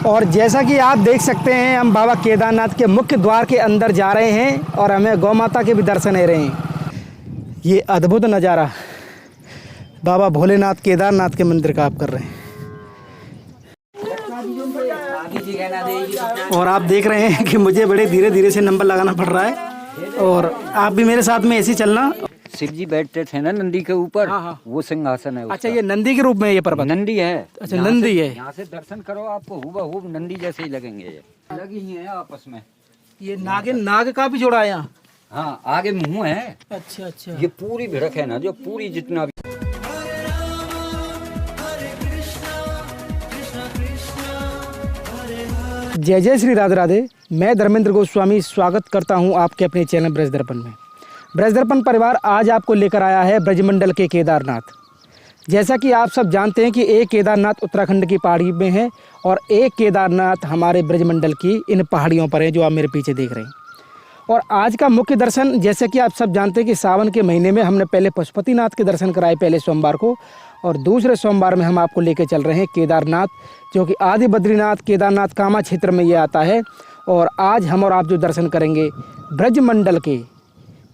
और जैसा कि आप देख सकते हैं हम बाबा केदारनाथ के मुख्य द्वार के अंदर जा रहे हैं और हमें गौ माता के भी दर्शन हो रहे हैं। ये अद्भुत नज़ारा बाबा भोलेनाथ केदारनाथ के मंदिर का आप कर रहे हैं और आप देख रहे हैं कि मुझे बड़े धीरे धीरे से नंबर लगाना पड़ रहा है और आप भी मेरे साथ में ऐसे चलना। शिव जी बैठते थे ना नंदी के ऊपर, वो सिंहासन है। अच्छा, ये नंदी के रूप में ये पर्वत नंदी है। अच्छा, नंदी है। यहाँ से दर्शन करो आपको हुबहू नंदी जैसे ही लगेंगे। ये अलग ही है आपस में। ये नाग का भी जोड़ा है यहाँ। हाँ, आगे मुंह है। अच्छा अच्छा, ये पूरी भिड़क है ना, जो पूरी जितना भी। जय जय श्री राधे राधे। मैं धर्मेंद्र गोस्वामी स्वागत करता हूं आपके अपने चैनल ब्रज दर्पण में। ब्रज दर्पण परिवार आज आपको लेकर आया है ब्रजमंडल के केदारनाथ। जैसा कि आप सब जानते हैं कि एक केदारनाथ उत्तराखंड की पहाड़ी में है और एक केदारनाथ हमारे ब्रजमंडल की इन पहाड़ियों पर है जो आप मेरे पीछे देख रहे हैं। और आज का मुख्य दर्शन, जैसे कि आप सब जानते हैं कि सावन के महीने में हमने पहले पशुपतिनाथ के दर्शन कराए पहले सोमवार को, और दूसरे सोमवार में हम आपको लेकर चल रहे हैं केदारनाथ, जो कि आदि बद्रीनाथ केदारनाथ कामा क्षेत्र में ये आता है। और आज हम और आप जो दर्शन करेंगे ब्रजमंडल के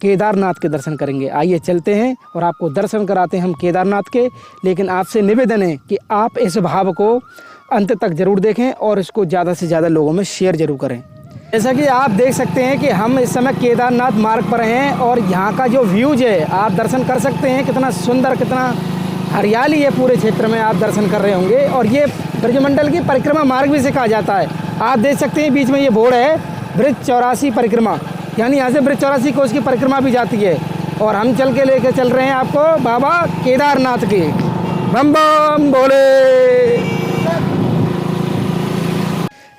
केदारनाथ के दर्शन करेंगे। आइए चलते हैं और आपको दर्शन कराते हैं हम केदारनाथ के। लेकिन आपसे निवेदन है कि आप इस भाव को अंत तक जरूर देखें और इसको ज़्यादा से ज़्यादा लोगों में शेयर जरूर करें। जैसा कि आप देख सकते हैं कि हम इस समय केदारनाथ मार्ग पर हैं और यहाँ का जो व्यूज है आप दर्शन कर सकते हैं। कितना सुंदर, कितना हरियाली है पूरे क्षेत्र में, आप दर्शन कर रहे होंगे। और ये ब्रजमंडल की परिक्रमा मार्ग भी इसे कहा जाता है। आप देख सकते हैं बीच में ये बोर्ड है ब्रिज 84 परिक्रमा, यानी यहाँ से ब्रिज 84 कोस की परिक्रमा भी जाती है। और हम लेके चल रहे हैं आपको बाबा केदारनाथ के। बम बम भोले।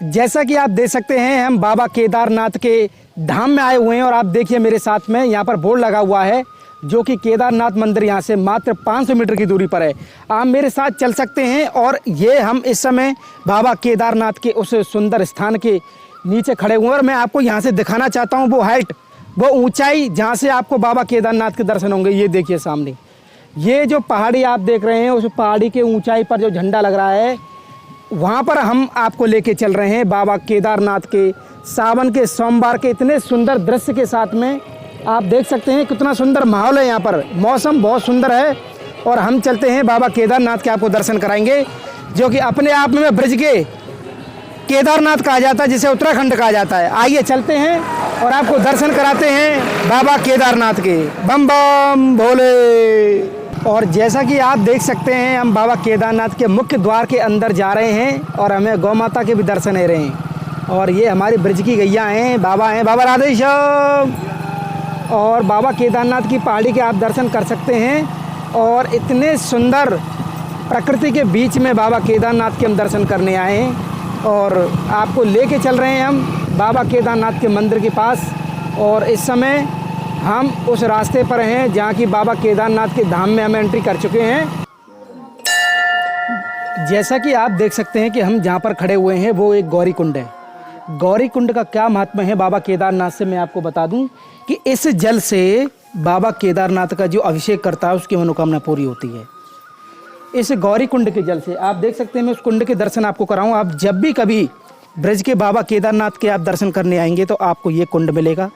जैसा कि आप देख सकते हैं हम बाबा केदारनाथ के धाम में आए हुए हैं और आप देखिए मेरे साथ में यहाँ पर बोर्ड लगा हुआ है जो कि केदारनाथ मंदिर यहाँ से मात्र 500 मीटर की दूरी पर है। आप मेरे साथ चल सकते हैं और ये हम इस समय बाबा केदारनाथ के उस सुंदर स्थान के नीचे खड़े हुए हैं और मैं आपको यहाँ से दिखाना चाहता हूँ वो हाइट, वो ऊंचाई जहाँ से आपको बाबा केदारनाथ के दर्शन होंगे। ये देखिए सामने ये जो पहाड़ी आप देख रहे हैं, उस पहाड़ी के ऊंचाई पर जो झंडा लग रहा है वहाँ पर हम आपको लेके चल रहे हैं बाबा केदारनाथ के सावन के सोमवार के इतने सुंदर दृश्य के साथ में। आप देख सकते हैं कितना सुंदर माहौल है यहाँ पर, मौसम बहुत सुंदर है। और हम चलते हैं बाबा केदारनाथ के, आपको दर्शन कराएंगे जो कि अपने आप में ब्रज के केदारनाथ कहा जाता है, जिसे उत्तराखंड कहा जाता है। आइए चलते हैं और आपको दर्शन कराते हैं बाबा केदारनाथ के। बम बम भोले। और जैसा कि आप देख सकते हैं हम बाबा केदारनाथ के मुख्य द्वार के अंदर जा रहे हैं और हमें गौ माता के भी दर्शन हो रहे हैं। और ये हमारी ब्रज की गैया हैं, बाबा राधे श्याम। और बाबा केदारनाथ की पहाड़ी के आप दर्शन कर सकते हैं और इतने सुंदर प्रकृति के बीच में बाबा केदारनाथ के हम दर्शन करने आए हैं और आपको लेके चल रहे हैं हम बाबा केदारनाथ के मंदिर के पास। और इस समय हम उस रास्ते पर हैं जहाँ की बाबा केदारनाथ के धाम में हम एंट्री कर चुके हैं। जैसा कि आप देख सकते हैं कि हम जहाँ पर खड़े हुए हैं वो एक गौरी कुंड है। गौरी कुंड का क्या महत्व है बाबा केदारनाथ से मैं आपको बता दूं कि इस जल से बाबा केदारनाथ का जो अभिषेक करता है उसकी मनोकामना पूरी होती है। इस गौरी कुंड के जल से आप देख सकते हैं, मैं उस कुंड के दर्शन आपको कराऊं। आप जब भी कभी ब्रज के बाबा केदारनाथ के आप दर्शन करने आएंगे तो आपको ये कुंड मिलेगा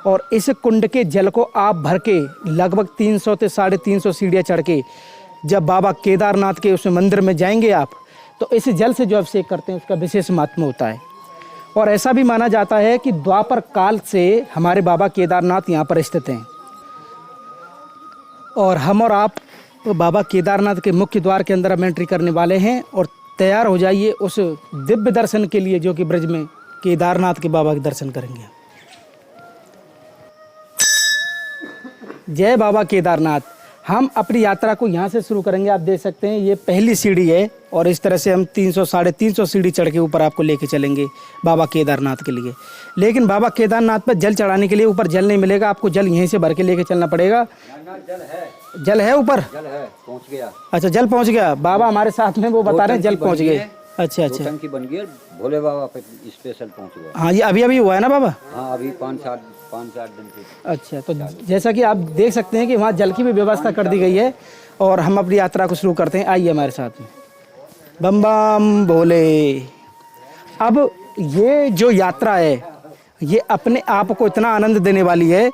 और इस कुंड के जल को आप भर के लगभग 300 से 350 सीढ़ियाँ चढ़ के जब बाबा केदारनाथ के उस मंदिर में जाएंगे आप, तो इस जल से जो अभिषेक करते हैं उसका विशेष महत्व होता है। और ऐसा भी माना जाता है कि द्वापर काल से हमारे बाबा केदारनाथ यहाँ पर स्थित हैं। और हम और आप बाबा केदारनाथ के मुख्य द्वार के अंदर हम एंट्री करने वाले हैं और तैयार हो जाइए उस दिव्य दर्शन के लिए जो कि ब्रज में केदारनाथ के बाबा के दर्शन करेंगे। जय बाबा केदारनाथ। हम अपनी यात्रा को यहाँ से शुरू करेंगे। आप देख सकते हैं ये पहली सीढ़ी है और इस तरह से हम 300 साढ़े 300 सीढ़ी चढ़ के ऊपर आपको लेके चलेंगे बाबा केदारनाथ के लिए। लेकिन बाबा केदारनाथ पर जल चढ़ाने के लिए ऊपर जल नहीं मिलेगा, आपको जल यहीं से भर के लेके चलना पड़ेगा। जल है ऊपर, जल है, पहुंच गया। अच्छा, जल पहुंच गया। बाबा हमारे साथ में वो बता रहे हैं जल पहुंच गए। अच्छा अच्छा, टंकी बन गई, भोले बाबा पे स्पेशल पहुंच गया। हाँ, ये अभी अभी हुआ है ना बाबा? हाँ, अभी 5-7 दिन के। अच्छा, तो जैसा कि आप देख सकते हैं कि वहाँ जल की भी व्यवस्था कर दी गई है और हम अपनी यात्रा को शुरू करते हैं। आइए हमारे साथ में। बम बम भोले। अब ये जो यात्रा है ये अपने आप को इतना आनंद देने वाली है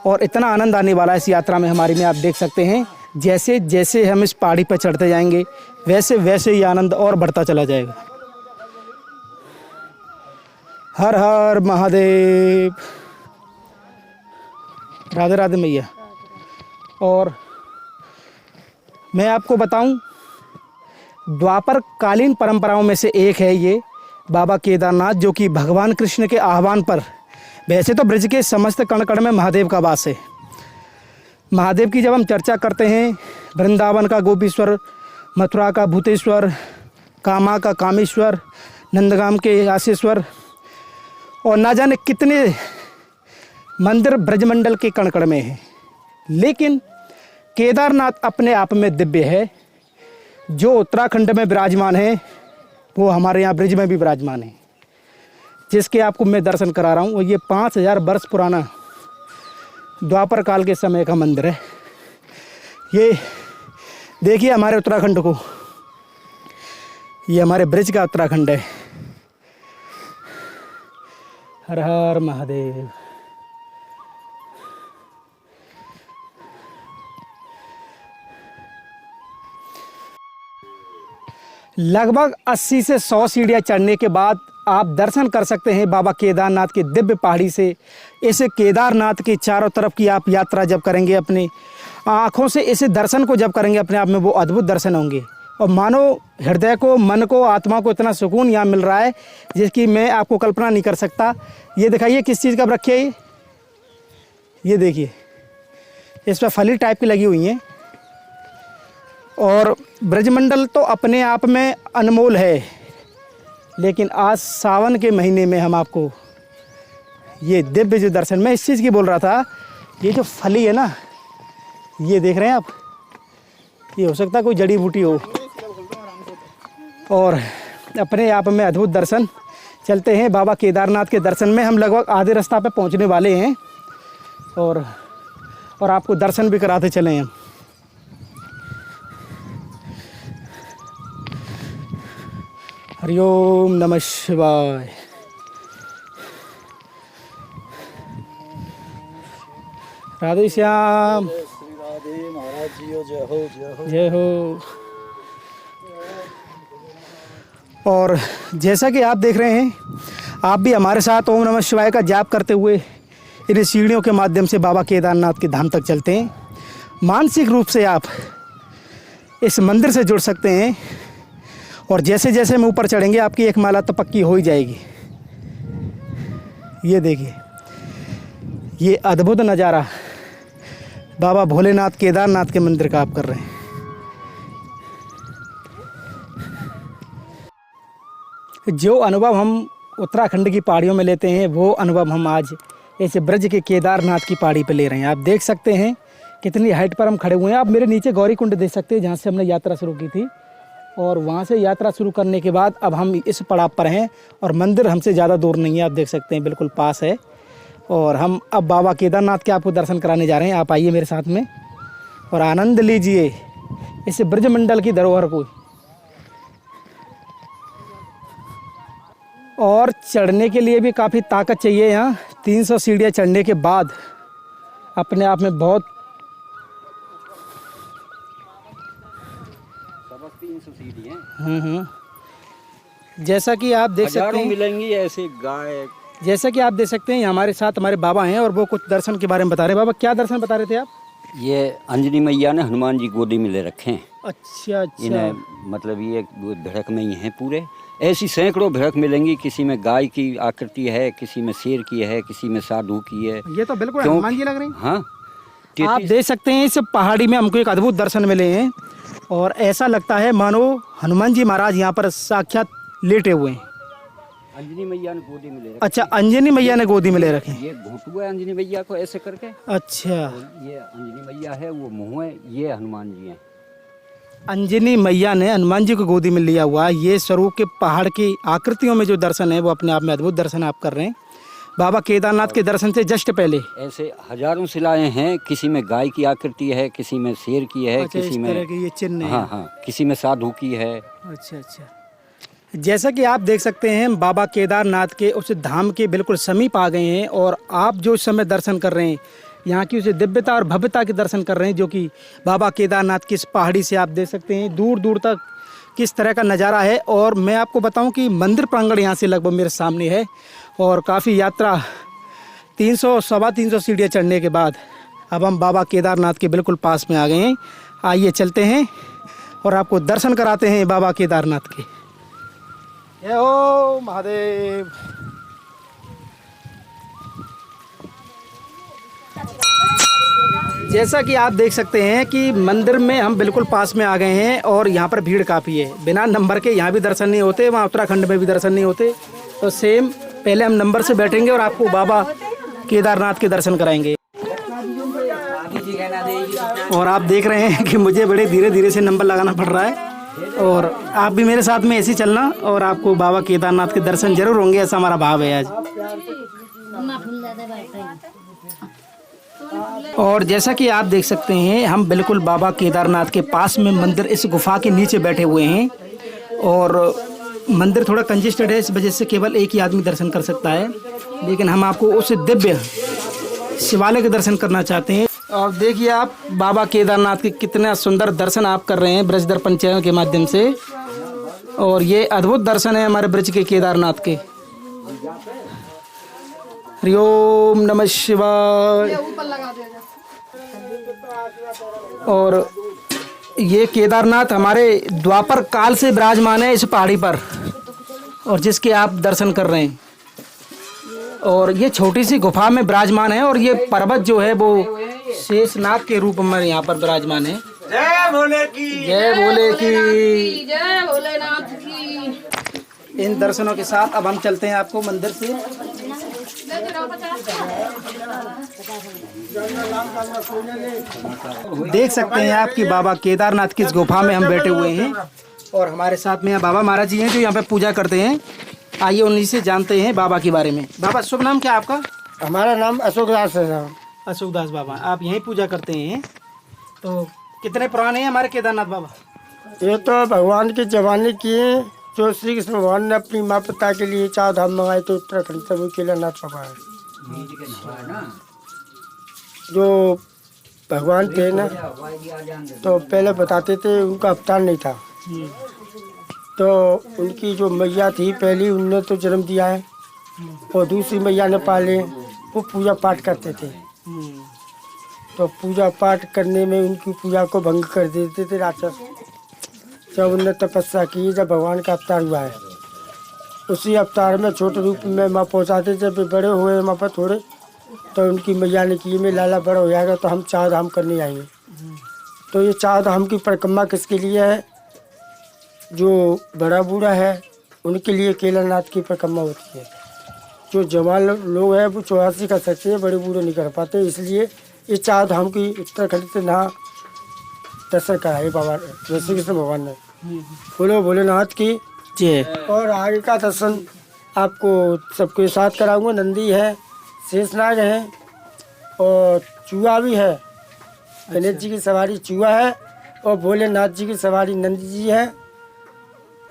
और इतना आनंद आने वाला है इस यात्रा में हमारी में। आप देख सकते हैं जैसे जैसे हम इस पहाड़ी पर चढ़ते जाएंगे वैसे वैसे ये आनंद और बढ़ता चला जाएगा। हर हर महादेव, राधे राधे मैया। और मैं आपको बताऊं, द्वापर कालीन परंपराओं में से एक है ये बाबा केदारनाथ, जो कि भगवान कृष्ण के आह्वान पर, वैसे तो ब्रज के समस्त कण कण में महादेव का वास है। महादेव की जब हम चर्चा करते हैं, वृंदावन का गोपीश्वर, मथुरा का भूतेश्वर, कामा का कामेश्वर, नंदगाम के आशीश्वर और ना जाने कितने मंदिर ब्रजमंडल के कण कण में हैं, लेकिन केदारनाथ अपने आप में दिव्य है। जो उत्तराखंड में विराजमान है वो हमारे यहाँ ब्रज में भी विराजमान है, जिसके आपको मैं दर्शन करा रहा हूँ। और ये 5000 वर्ष पुराना द्वापर काल के समय का मंदिर है। ये देखिए हमारे उत्तराखंड को, ये हमारे ब्रज का उत्तराखंड है। हर हर महादेव। लगभग 80 से 100 सीढ़ियाँ चढ़ने के बाद आप दर्शन कर सकते हैं बाबा केदारनाथ की दिव्य पहाड़ी से। इस केदारनाथ के चारों तरफ की आप यात्रा जब करेंगे, अपनी आँखों से इस दर्शन को जब करेंगे, अपने आप में वो अद्भुत दर्शन होंगे। और मानो हृदय को, मन को, आत्मा को इतना सुकून यहाँ मिल रहा है जिसकी मैं आपको कल्पना नहीं कर सकता। ये दिखाइए किस चीज़ का वृक्ष है ये देखिए, इस पर फली टाइप की लगी हुई हैं। और ब्रजमंडल तो अपने आप में अनमोल है, लेकिन आज सावन के महीने में हम आपको ये दिव्य जो दर्शन, मैं इस चीज़ की बोल रहा था, ये जो फली है ना, ये देख रहे हैं आप, ये हो सकता है कोई जड़ी बूटी हो। और अपने आप में अद्भुत दर्शन। चलते हैं बाबा केदारनाथ के दर्शन में। हम लगभग आधे रास्ता पे पहुंचने वाले हैं और आपको दर्शन भी कराते चले हम। हरिओम नमः शिवाय। राधे श्याम। श्री राधे महाराज जी हो, जय हो जय हो जय हो। और जैसा कि आप देख रहे हैं, आप भी हमारे साथ ओम नमः शिवाय का जाप करते हुए इन सीढ़ियों के माध्यम से बाबा केदारनाथ के धाम तक चलते हैं। मानसिक रूप से आप इस मंदिर से जुड़ सकते हैं और जैसे जैसे हम ऊपर चढ़ेंगे आपकी एक माला तो पक्की हो ही जाएगी। ये देखिए, ये अद्भुत नज़ारा बाबा भोलेनाथ केदारनाथ के मंदिर का आप कर रहे हैं। जो अनुभव हम उत्तराखंड की पहाड़ियों में लेते हैं, वो अनुभव हम आज ऐसे ब्रज के केदारनाथ की पहाड़ी पर ले रहे हैं। आप देख सकते हैं कितनी हाइट पर हम खड़े हुए हैं। आप मेरे नीचे गौरी कुंड देख सकते हैं, जहाँ से हमने यात्रा शुरू की थी। और वहाँ से यात्रा शुरू करने के बाद अब हम इस पड़ाव पर हैं और मंदिर हमसे ज़्यादा दूर नहीं है, आप देख सकते हैं बिल्कुल पास है। और हम अब बाबा केदारनाथ के आपको दर्शन कराने जा रहे हैं। आप आइए मेरे साथ में और आनंद लीजिए इस ब्रजमंडल की धरोहर को। और चढ़ने के लिए भी काफ़ी ताकत चाहिए। यहाँ 300 सीढ़ियाँ चढ़ने के बाद अपने आप में बहुत 300 सीढ़ियाँ। जैसा कि आप देख सकते हैं, मिलेंगी ऐसे गाय। जैसा कि आप देख सकते हैं हमारे साथ हमारे बाबा हैं और वो कुछ दर्शन के बारे में बता रहे हैं। बाबा क्या दर्शन बता रहे थे आप? ये अंजनी मैया ने हनुमान जी गोदी में ले रखे हैं। अच्छा। इन्हें मतलब ये भिड़क में ही हैं पूरे। ऐसी सैकड़ों भिड़क मिलेंगी। किसी में गाय की आकृति है, किसी में शेर की है, किसी में साधु की है। ये तो बिल्कुल हनुमान जी लग रहे हैं। हाँ, आप देख सकते हैं इस पहाड़ी में हमको एक अद्भुत दर्शन मिले हैं और ऐसा लगता है मानो हनुमान जी महाराज यहाँ पर साक्षात लेटे हुए हैं। अंजनी मैया ने गोदी में ले रखे। अच्छा, अंजनी मैया ने गोदी में ले रखे। ये घुटू है अंजनी मैया को ऐसे करके। अच्छा, ये अंजनी मैया है, वो मुँह है, ये हनुमान जी हैं। अंजनी मैया ने हनुमान जी को गोदी में लिया हुआ। ये स्वरूप के पहाड़ की आकृतियों में जो दर्शन है वो अपने आप में अद्भुत दर्शन आप कर रहे हैं। बाबा केदारनाथ के दर्शन से जस्ट पहले ऐसे हजारों शिलाएं हैं। किसी में गाय की आकृति है, किसी में शेर की है, अच्छा, किसी इस में तरह के ये चिन्ह हैं। हाँ, किसी में साधु की है। अच्छा। जैसा कि आप देख सकते हैं हम बाबा केदारनाथ के उस धाम के बिल्कुल समीप आ गए हैं और आप जो इस समय दर्शन कर रहे हैं यहाँ की उसे दिव्यता और भव्यता के दर्शन कर रहे हैं, जो कि बाबा केदारनाथ की इस पहाड़ी से आप देख सकते हैं दूर दूर तक किस तरह का नज़ारा है। और मैं आपको बताऊं कि मंदिर प्रांगण यहाँ से लगभग मेरे सामने है और काफ़ी यात्रा 300-350 सीढ़ियाँ चढ़ने के बाद अब हम बाबा केदारनाथ के बिल्कुल पास में आ गए हैं। आइए चलते हैं और आपको दर्शन कराते हैं बाबा केदारनाथ के। जय हो महादेव। जैसा कि आप देख सकते हैं कि मंदिर में हम बिल्कुल पास में आ गए हैं और यहाँ पर भीड़ काफ़ी है। बिना नंबर के यहाँ भी दर्शन नहीं होते, वहाँ उत्तराखंड में भी दर्शन नहीं होते। तो सेम पहले हम नंबर से बैठेंगे और आपको बाबा केदारनाथ के दर्शन कराएंगे। और आप देख रहे हैं कि मुझे बड़े धीरे धीरे से नंबर लगाना पड़ रहा है और आप भी मेरे साथ में ऐसे ही चलना और आपको बाबा केदारनाथ के दर्शन जरूर होंगे, ऐसा हमारा भाव है आज। और जैसा कि आप देख सकते हैं हम बिल्कुल बाबा केदारनाथ के पास में मंदिर इस गुफा के नीचे बैठे हुए हैं और मंदिर थोड़ा कंजेस्टेड है, इस वजह से केवल एक ही आदमी दर्शन कर सकता है, लेकिन हम आपको उस दिव्य शिवालय के दर्शन करना चाहते हैं। और देखिए आप बाबा केदारनाथ के कितना सुंदर दर्शन आप कर रहे हैं ब्रज दर्पण चैनल के माध्यम से। और ये अद्भुत दर्शन है हमारे ब्रज के केदारनाथ के। हरि ओम नमः शिवाय। और ये केदारनाथ हमारे द्वापर काल से विराजमान है इस पहाड़ी पर और जिसके आप दर्शन कर रहे हैं। और ये छोटी सी गुफा में विराजमान है और ये पर्वत जो है वो शेषनाग के रूप में यहाँ पर विराजमान है। जय भोले की, जय भोले की, जय भोलेनाथ की। इन दर्शनों के साथ अब हम चलते हैं आपको मंदिर से। देख सकते हैं आप कि बाबा केदारनाथ की इस गुफा में हम बैठे हुए हैं और हमारे साथ में बाबा महाराज जी हैं जो यहाँ पे पूजा करते हैं। आइए उन्हीं से जानते हैं बाबा के बारे में। बाबा शुभ नाम क्या आपका? हमारा नाम अशोक दास है साहब। अशोक दास बाबा, आप यहीं पूजा करते हैं। तो कितने पुराने हैं हमारे केदारनाथ बाबा? ये तो भगवान की जवानी किए जो श्री कृष्ण भगवान ने अपनी माँ पिता के लिए 4 धाम मंगाए तो उत्तराखंड से वो केदारनाथ बाबा है। जो भगवान थे ना तो पहले बताते थे उनका अवतार नहीं था, तो उनकी जो मैया थी पहली उनने तो जन्म दिया है और दूसरी मैया ने पाले, वो पूजा पाठ करते थे। तो पूजा पाठ करने में उनकी पूजा को भंग कर देते थे राक्षस। जब उनने तपस्या की, जब भगवान का अवतार हुआ है, उसी अवतार में छोटे रूप में माँ पहुँचाते। जब बड़े हुए माँ पर थोड़े तो उनकी मैया ने की में लाला बड़ा हो जाएगा तो हम 4 धाम करने आएंगे। तो ये 4 धाम की परिक्रमा किसके लिए है? जो बड़ा बूढ़ा है उनके लिए केदारनाथ की परिक्रमा होती है। जो जवान लोग हैं वो 84 कर सकते हैं, बड़े बूढ़े नहीं कर पाते, इसलिए ये 4 धाम की उत्तराखंड से ना दर्शन कराए बाबा श्री कृष्ण भगवान ने। बोलो भोलेनाथ की जय। और आगे का दर्शन आपको सबके साथ कराऊंगा। नंदी है, शेषनाग है और चूहा भी है। गणेश जी की सवारी चूहा है और भोलेनाथ जी की सवारी नंदी जी है।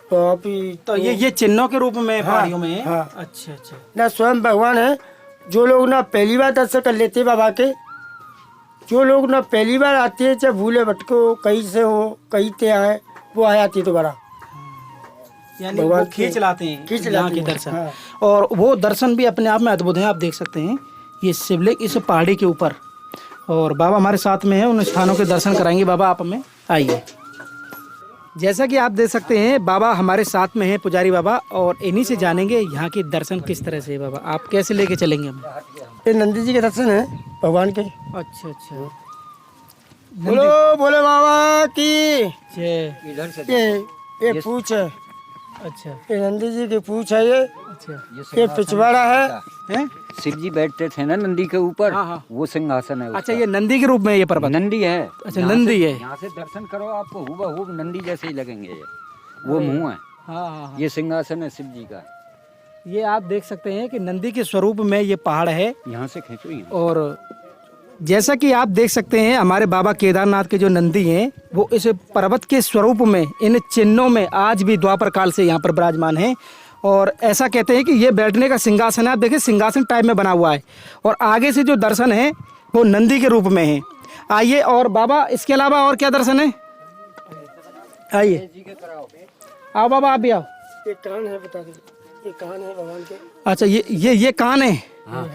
तो अभी तो ये चिन्हों के रूप में पहाड़ियों में है? हाँ। अच्छा अच्छा। ना स्वयं भगवान है। जो लोग ना पहली बार दर्शन कर लेते बाबा के, जो लोग ना पहली बार आते हैं, चाहे भूले भटके हो, कहीं से हो, कहीं से आए, वो आ जाती है दोबारा। यानी वो खींच लाते हैं, खींच यहाँ लाते के हैं, दर्शन। हाँ। और वो दर्शन भी अपने आप में अद्भुत हैं। आप देख सकते हैं ये शिवलिंग इस पहाड़ी के ऊपर और बाबा हमारे साथ में है, उन स्थानों के दर्शन कराएंगे बाबा। आप हमें आइए। जैसा कि आप देख सकते हैं बाबा हमारे साथ में हैं, पुजारी बाबा, और इन्हीं से जानेंगे यहाँ के दर्शन किस तरह से। बाबा आप कैसे लेके चलेंगे हम? ये नंदी जी के दर्शन है भगवान के। अच्छा अच्छा। बोलो बोले बाबा की जय। इधर से ये पूछ है। अच्छा ये नंदी जी की पूछ है। ये अच्छा। ये पिछवाड़ा है। हैं? शिव जी बैठते थे ना नंदी के ऊपर, हाँ, हाँ। वो सिंहासन है उसका। अच्छा, ये नंदी के रूप में ये पर्वत? नंदी है। अच्छा, यहाँ नंदी से- है। यहाँ से दर्शन करो आपको हूबहू नंदी जैसे ही लगेंगे। ये वो मुंह है, हाँ हाँ। ये सिंहासन है शिव जी का। ये आप देख सकते हैं कि नंदी के स्वरूप में ये पहाड़ है यहाँ से खींचो ही। और जैसा कि आप देख सकते हैं हमारे बाबा केदारनाथ के जो नंदी हैं वो इस पर्वत के स्वरूप में, इन चिन्हों में आज भी द्वापर काल से यहाँ पर विराजमान हैं। और ऐसा कहते हैं कि ये बैठने का सिंहासन है, आप देखिए सिंहासन टाइप में बना हुआ है। और आगे से जो दर्शन है वो नंदी के रूप में है। आइए, और बाबा इसके अलावा और क्या दर्शन है? आइए, आओ बाबा, आप भी आओ। ये कान है, बता दो, ये कान है भगवान के। अच्छा, ये कान है? हाँ,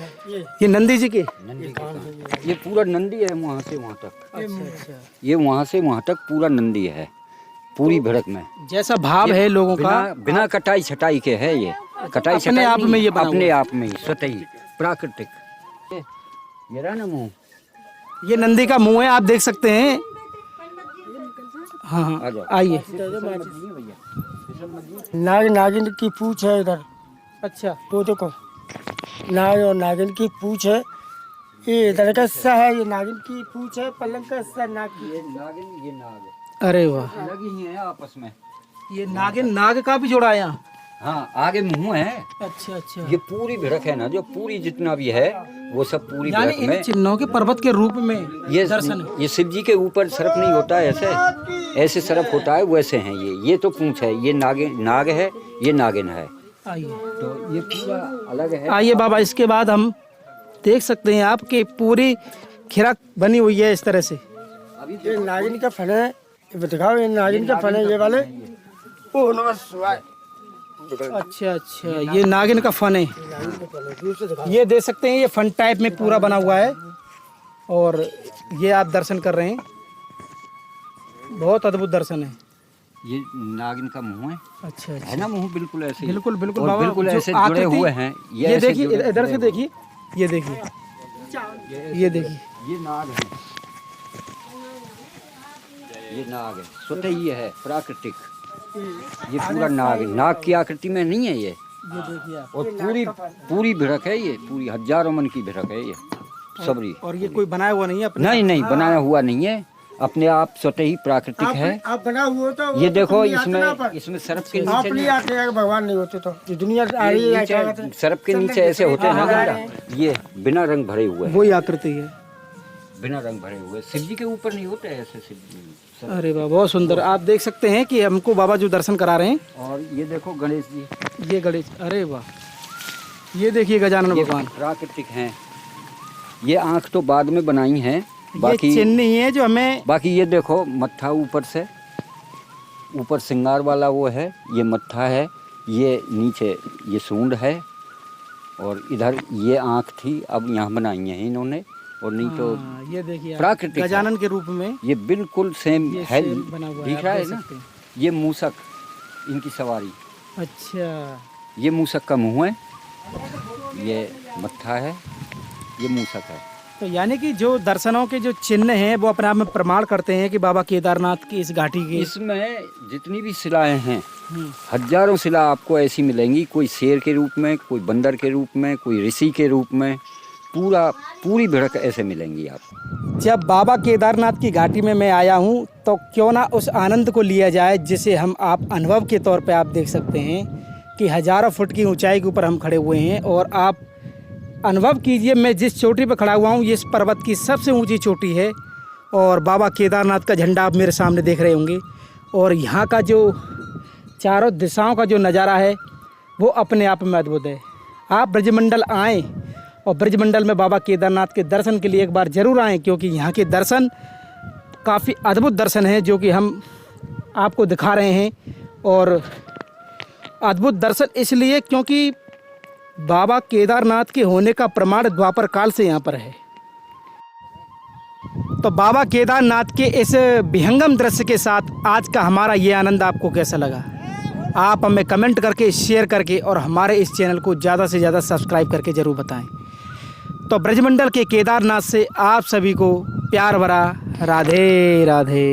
ये नंदी जी के नंदी का कान। ये पूरा नंदी है वहाँ से वहाँ तक। अच्छा। ये वहाँ से वहाँ तक पूरा नंदी है, पूरी भड़क में। जैसा भाव है लोगों का, बिना कटाई छटाई के है ये। कटाई अपने छटाई आप नहीं, में ये बना अपने हुआ आप में ही स्वतः ही प्राकृतिक। ये रहा ना मुँह। ये नंदी का मुंह है, आप देख सकते हैं। हाँ आ हाँ, जाओ। आइए। नाग नागिन की पूछ है इधर। अच्छा, वो देखो, नाग और नागिन की पूछ है। ये इधर का हिस्सा है, ये नागिन की पूछ है, पलंग का हिस्सा नाग की। ये नागिन, ये नाग अरे वाह, लगी ही है आपस में। ये नागिन नाग का भी जोड़ा है यहाँ। हाँ, आगे मुँह है। अच्छा अच्छा, ये पूरी भड़क है ना, जो पूरी जितना भी है वो सब पूरी यानी भड़क इन में। चिन्हों के पर्वत के रूप में ये दर्शन है। ये शिव जी के ऊपर सर्प नहीं होता है ऐसे, ऐसे सर्प होता है, वैसे हैं ये तो पूंछ है। ये नाग है, ये नागिन है। आइए, तो ये पूरा अलग है। आइए बाबा, इसके बाद हम देख सकते हैं आपकी पूरी खिरक बनी हुई है इस तरह से। ये नागिन का फन है, ये दिखाओ, ये नागिन का फन है, ये वाले। ओ नमः शिवाय। अच्छा अच्छा, ये नागिन का फन है। ये देख सकते हैं, ये फन टाइप में पूरा बना हुआ है। और ये आप दर्शन कर रहे हैं, बहुत अद्भुत दर्शन है। ये नागिन का मुंह है। अच्छा अच्छा, है ना मुंह बिल्कुल ऐसे। बिल्कुल बिल्कुल और बाबा, बिल्कुल जो ऐसे जुड़े आकृति- हुए हैं। ये ऐसे देखिए, जुड़े इधर से हुए देखिए, ये देखिए, ये देखिए। ये नाग है, ये नाग है, स्वतः ही है, प्राकृतिक। ये पूरा नाग की आकृति में नहीं है ये। देखिए आप। और पूरी भिड़क है ये, पूरी हजारों मन की भिड़क है ये सबरी। और ये कोई बनाया हुआ नहीं है अपने? नहीं, बनाया हुआ नहीं है, अपने आप स्वतः ही प्राकृतिक है। आप बना हुआ तो ये देखो, इसमें सर्प के नीचे आप नहीं आते हैं, भगवान नहीं होते तो ये दुनिया आ रही है। क्या कहते हैं? सर्प के नीचे ऐसे होते हैं ना गंगा, ये बिना रंग भरे हुए हैं। वही आकृति है, बिना रंग भरे हुए। शिव जी के ऊपर नहीं होते ऐसे शिव जी। अरे वाह, बहुत सुंदर। आप देख सकते हैं कि हमको बाबा जो दर्शन करा रहे हैं। और ये देखो गणेश जी, ये गणेश, अरे वाह, ये देखिए गजानन ये भगवान। प्राकृतिक हैं। ये आंख तो बाद में बनाई है, ये बाकी चिन्ह ही है जो हमें। बाकी ये देखो मत्था ऊपर से, ऊपर श्रृंगार वाला वो है, ये मत्था है, ये नीचे ये सूंड है, और इधर ये आंख थी, अब यहाँ बनाई है इन्होंने। और नहीं तो हाँ, ये देखिए आप, प्राकृतिक है। गजानन के रूप में ये बिल्कुल सेम ये है, सेम बना हुआ है, दिख आप रहा है देख ना। सकते हैं। ये मूसक, इनकी सवारी, अच्छा, ये मूसक का मुंह है, ये मत्था है, ये मूसक है। तो यानी कि जो दर्शनों के जो चिन्ह हैं वो अपने आप में प्रमाण करते हैं कि बाबा केदारनाथ की इस घाटी की। इसमें जितनी भी शिलाएं हैं, हजारों शिला आपको ऐसी मिलेंगी, कोई शेर के रूप में, कोई बंदर के रूप में, कोई ऋषि के रूप में, पूरी भिड़क ऐसे मिलेंगी आपको। जब बाबा केदारनाथ की घाटी में मैं आया हूँ तो क्यों ना उस आनंद को लिया जाए जिसे हम आप अनुभव के तौर पे आप देख सकते हैं कि हजारों फुट की ऊंचाई के ऊपर हम खड़े हुए हैं। और आप अनुभव कीजिए, मैं जिस चोटी पर खड़ा हुआ हूँ ये इस पर्वत की सबसे ऊंची चोटी है। और बाबा केदारनाथ का झंडा आप मेरे सामने देख रहे होंगे। और यहाँ का जो चारों दिशाओं का जो नज़ारा है वो अपने आप में अद्भुत है। आप ब्रजमंडल आएँ और ब्रजमंडल में बाबा केदारनाथ के दर्शन के लिए एक बार ज़रूर आएँ, क्योंकि यहाँ के दर्शन काफ़ी अद्भुत दर्शन हैं जो कि हम आपको दिखा रहे हैं। और अद्भुत दर्शन इसलिए क्योंकि बाबा केदारनाथ के होने का प्रमाण द्वापर काल से यहाँ पर है। तो बाबा केदारनाथ के इस विहंगम दृश्य के साथ आज का हमारा ये आनंद आपको कैसा लगा? आप हमें कमेंट करके, शेयर करके और हमारे इस चैनल को ज़्यादा से ज़्यादा सब्सक्राइब करके ज़रूर बताएं। तो ब्रजमंडल के केदारनाथ से आप सभी को प्यार भरा राधे राधे।